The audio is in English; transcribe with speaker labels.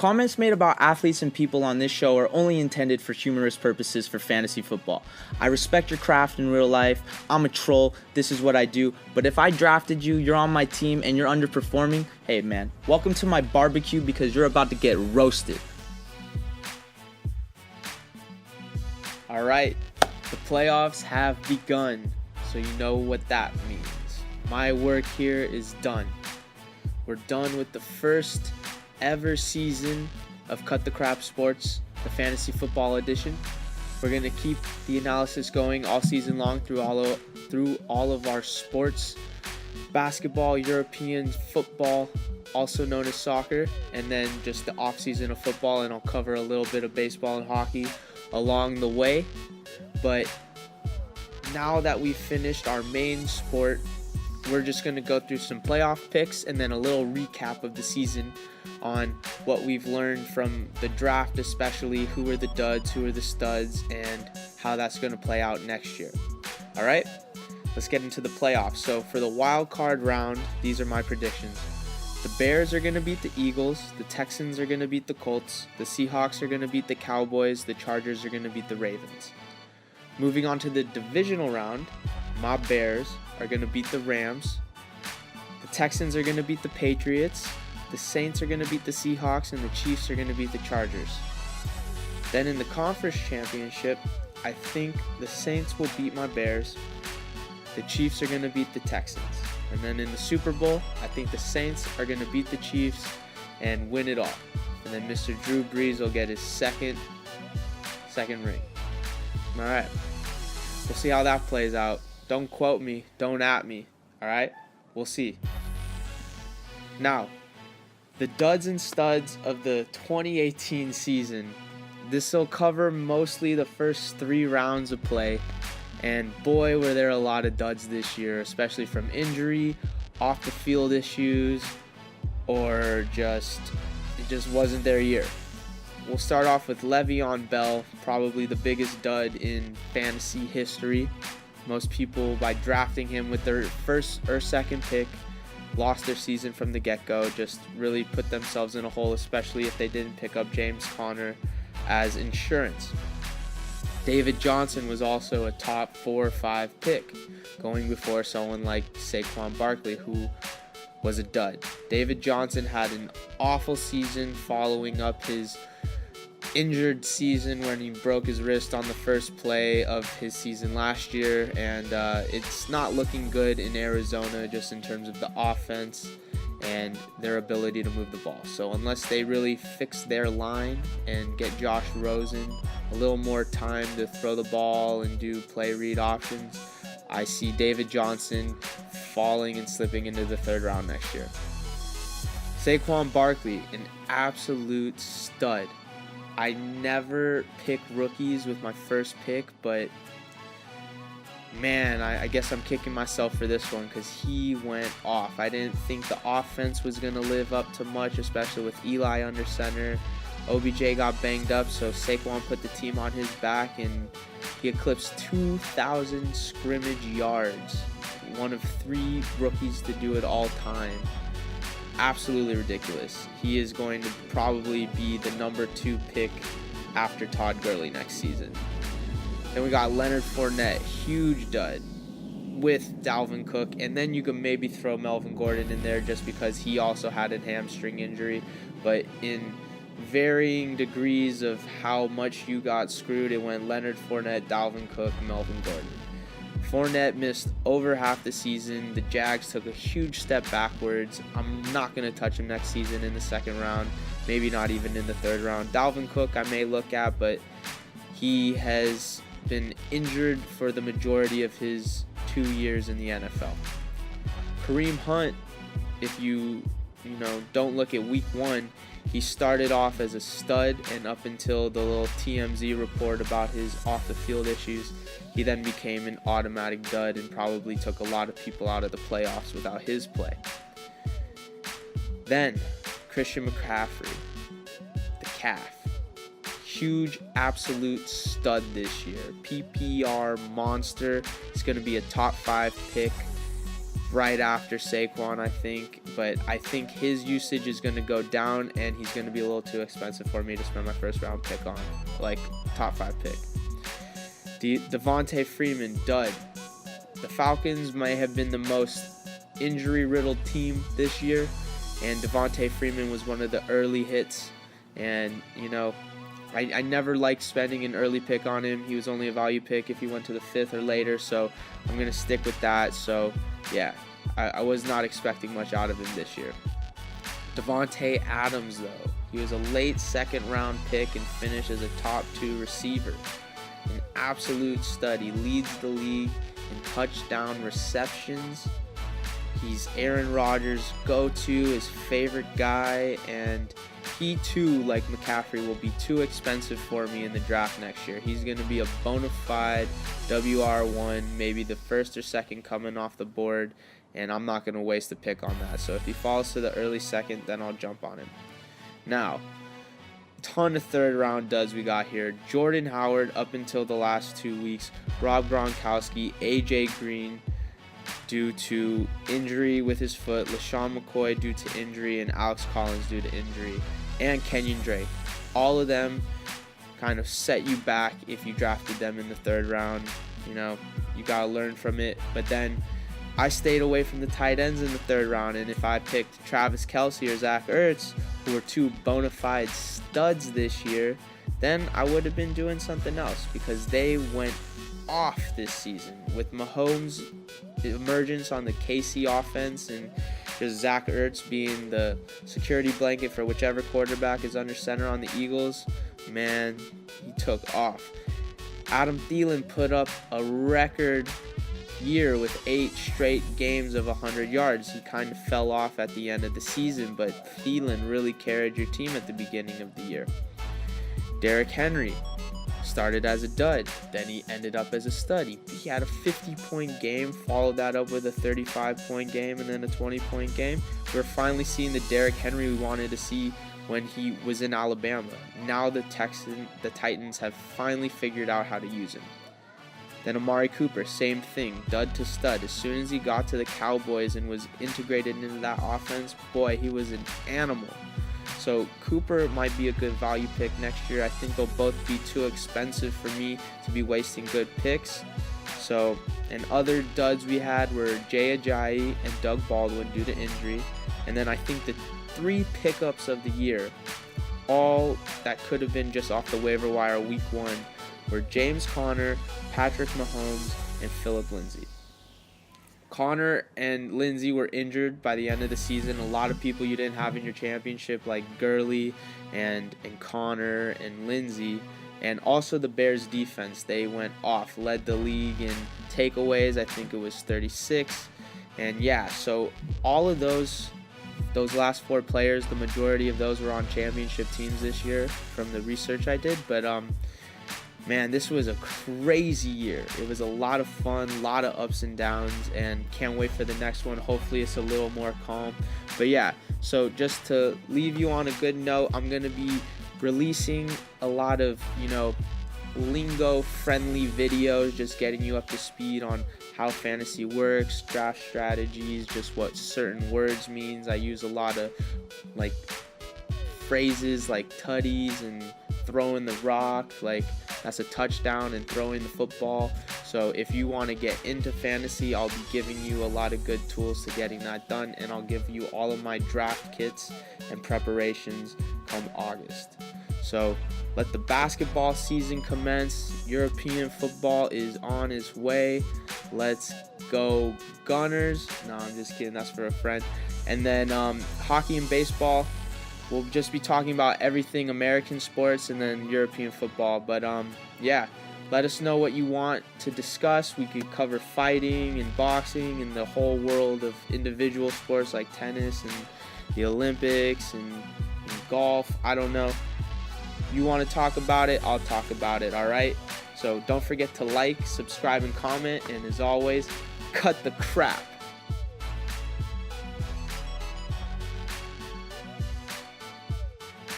Speaker 1: comments made about athletes and people on this show are only intended for humorous purposes for fantasy football. I respect your craft in real life. I'm a troll. This is what I do. But if I drafted you, you're on my team, and you're underperforming, hey man, welcome to my barbecue because you're about to get roasted. All right, the playoffs have begun, so you know what that means. My work here is done. We're done with the first ever season of Cut the Crap Sports, the fantasy football edition. We're going to keep the analysis going all season long through all of our sports, basketball, European football, also known as soccer, and then just the off season of football, and I'll cover a little bit of baseball and hockey along the way. But now that we've finished our main sport, we're just going to go through some playoff picks and then a little recap of the season on what we've learned from the draft, especially who are the duds, who are the studs, and how that's going to play out next year. All right, let's get into the playoffs. So for the wild card round, these are my predictions. The Bears are going to beat the Eagles. The Texans are going to beat the Colts. The Seahawks are going to beat the Cowboys. The Chargers are going to beat the Ravens. Moving on to the divisional round, my Bears are going to beat the Rams. The Texans are going to beat the Patriots. The Saints are going to beat the Seahawks, and the Chiefs are going to beat the Chargers. Then in the conference championship, I think the Saints will beat my Bears. The Chiefs are going to beat the Texans. And then in the Super Bowl, I think the Saints are going to beat the Chiefs and win it all. And then Mr. Drew Brees will get his second ring. All right. We'll see how that plays out. Don't quote me. Don't at me. All right? We'll see. Now, the duds and studs of the 2018 season. This will cover mostly the first 3 rounds of play. And boy, were there a lot of duds this year, especially from injury, off the field issues, or it just wasn't their year. We'll start off with Le'Veon Bell, probably the biggest dud in fantasy history. Most people, by drafting him with their first or second pick, lost their season from the get-go, just really put themselves in a hole, especially if they didn't pick up James Conner as insurance. David Johnson was also a top 4 or 5 pick, going before someone like Saquon Barkley, who was a dud. David Johnson had an awful season following up his injured season when he broke his wrist on the first play of his season last year, and it's not looking good in Arizona just in terms of the offense and their ability to move the ball. So unless they really fix their line and get Josh Rosen a little more time to throw the ball and do play read options, I see David Johnson falling and slipping into the 3rd round next year. Saquon Barkley, an absolute stud. I never pick rookies with my first pick, but man, I guess I'm kicking myself for this one because he went off. I didn't think the offense was going to live up to much, especially with Eli under center. OBJ got banged up, so Saquon put the team on his back, and he eclipsed 2,000 scrimmage yards. One of 3 rookies to do it all time. Absolutely ridiculous. He is going to probably be the number 2 pick after Todd Gurley next season. Then we got Leonard Fournette, huge dud with Dalvin Cook, and then you can maybe throw Melvin Gordon in there just because he also had a hamstring injury, but in varying degrees of how much you got screwed, it went Leonard Fournette, Dalvin Cook, Melvin Gordon. Fournette missed over half the season. The Jags took a huge step backwards. I'm not going to touch him next season in the 2nd round, maybe not even in the 3rd round. Dalvin Cook I may look at, but he has been injured for the majority of his 2 years in the NFL. Kareem Hunt, if you don't look at week 1, he started off as a stud, and up until the little TMZ report about his off-the-field issues, he then became an automatic dud and probably took a lot of people out of the playoffs without his play. Then, Christian McCaffrey, the calf. Huge, absolute stud this year. PPR monster. He's going to be a top 5 pick. right after Saquon, I think. But I think his usage is going to go down, and he's going to be a little too expensive for me to spend my first round pick on, like top 5 pick. Devontae Freeman, dud. The Falcons may have been the most injury-riddled team this year, and Devontae Freeman was one of the early hits. And, you know, I never liked spending an early pick on him. He was only a value pick if he went to the 5th or later, so I'm going to stick with that. So, yeah, I was not expecting much out of him this year. Davante Adams, though. He was a late 2nd-round pick and finished as a top 2 receiver. An absolute stud. He leads the league in touchdown receptions. He's Aaron Rodgers' go-to, his favorite guy, and he too, like McCaffrey, will be too expensive for me in the draft next year. He's going to be a bona fide WR1, maybe the 1st or 2nd coming off the board, and I'm not going to waste a pick on that. So if he falls to the early 2nd, then I'll jump on him. Now, ton of 3rd round duds we got here. Jordan Howard up until the last 2 weeks. Rob Gronkowski, AJ Green due to injury with his foot. LaShawn McCoy due to injury, and Alex Collins due to injury. And Kenyon Drake. All of them kind of set you back if you drafted them in the 3rd round. You know, you got to learn from it. But then I stayed away from the tight ends in the 3rd round, and if I picked Travis Kelce or Zach Ertz, who were 2 bona fide studs this year, then I would have been doing something else, because they went off this season with Mahomes' emergence on the KC offense and just Zach Ertz being the security blanket for whichever quarterback is under center on the Eagles. Man, he took off. Adam Thielen put up a record year with 8 straight games of 100 yards. He kind of fell off at the end of the season, but Thielen really carried your team at the beginning of the year. Derrick Henry started as a dud, then he ended up as a stud. He had a 50-point game, followed that up with a 35-point game, and then a 20-point game. We're finally seeing the Derrick Henry we wanted to see when he was in Alabama. Now the Titans have finally figured out how to use him. Then Amari Cooper, same thing, dud to stud. As soon as he got to the Cowboys and was integrated into that offense, boy, he was an animal. So Cooper might be a good value pick next year. I think they'll both be too expensive for me to be wasting good picks. So, and other duds we had were Jay Ajayi and Doug Baldwin due to injury. And then I think the 3 pickups of the year, all that could have been just off the waiver wire week 1, were James Conner, Patrick Mahomes, and Phillip Lindsay. Conner and Lindsay were injured by the end of the season. A lot of people you didn't have in your championship, like Gurley and Conner and Lindsay. And also the Bears defense, they went off, led the league in takeaways. I think it was 36. And yeah, so all of those last 4 players, the majority of those were on championship teams this year from the research I did. But man, this was a crazy year. It was a lot of fun, a lot of ups and downs, and can't wait for the next one. Hopefully it's a little more calm. But yeah, so just to leave you on a good note, I'm going to be releasing a lot of, lingo-friendly videos, just getting you up to speed on how fantasy works, draft strategies, just what certain words means. I use a lot of, phrases like tutties and throwing the rock, like that's a touchdown, and throwing the football. So if you want to get into fantasy, I'll be giving you a lot of good tools to getting that done, and I'll give you all of my draft kits and preparations come August. So let the basketball season commence. European football is on its way. Let's go Gunners. No, I'm just kidding. That's for a friend. And then hockey and baseball. We'll just be talking about everything American sports and then European football. But yeah, let us know what you want to discuss. We could cover fighting and boxing and the whole world of individual sports like tennis and the Olympics and golf. I don't know. You want to talk about it, I'll talk about it, all right? So don't forget to like, subscribe, and comment. And as always, cut the crap.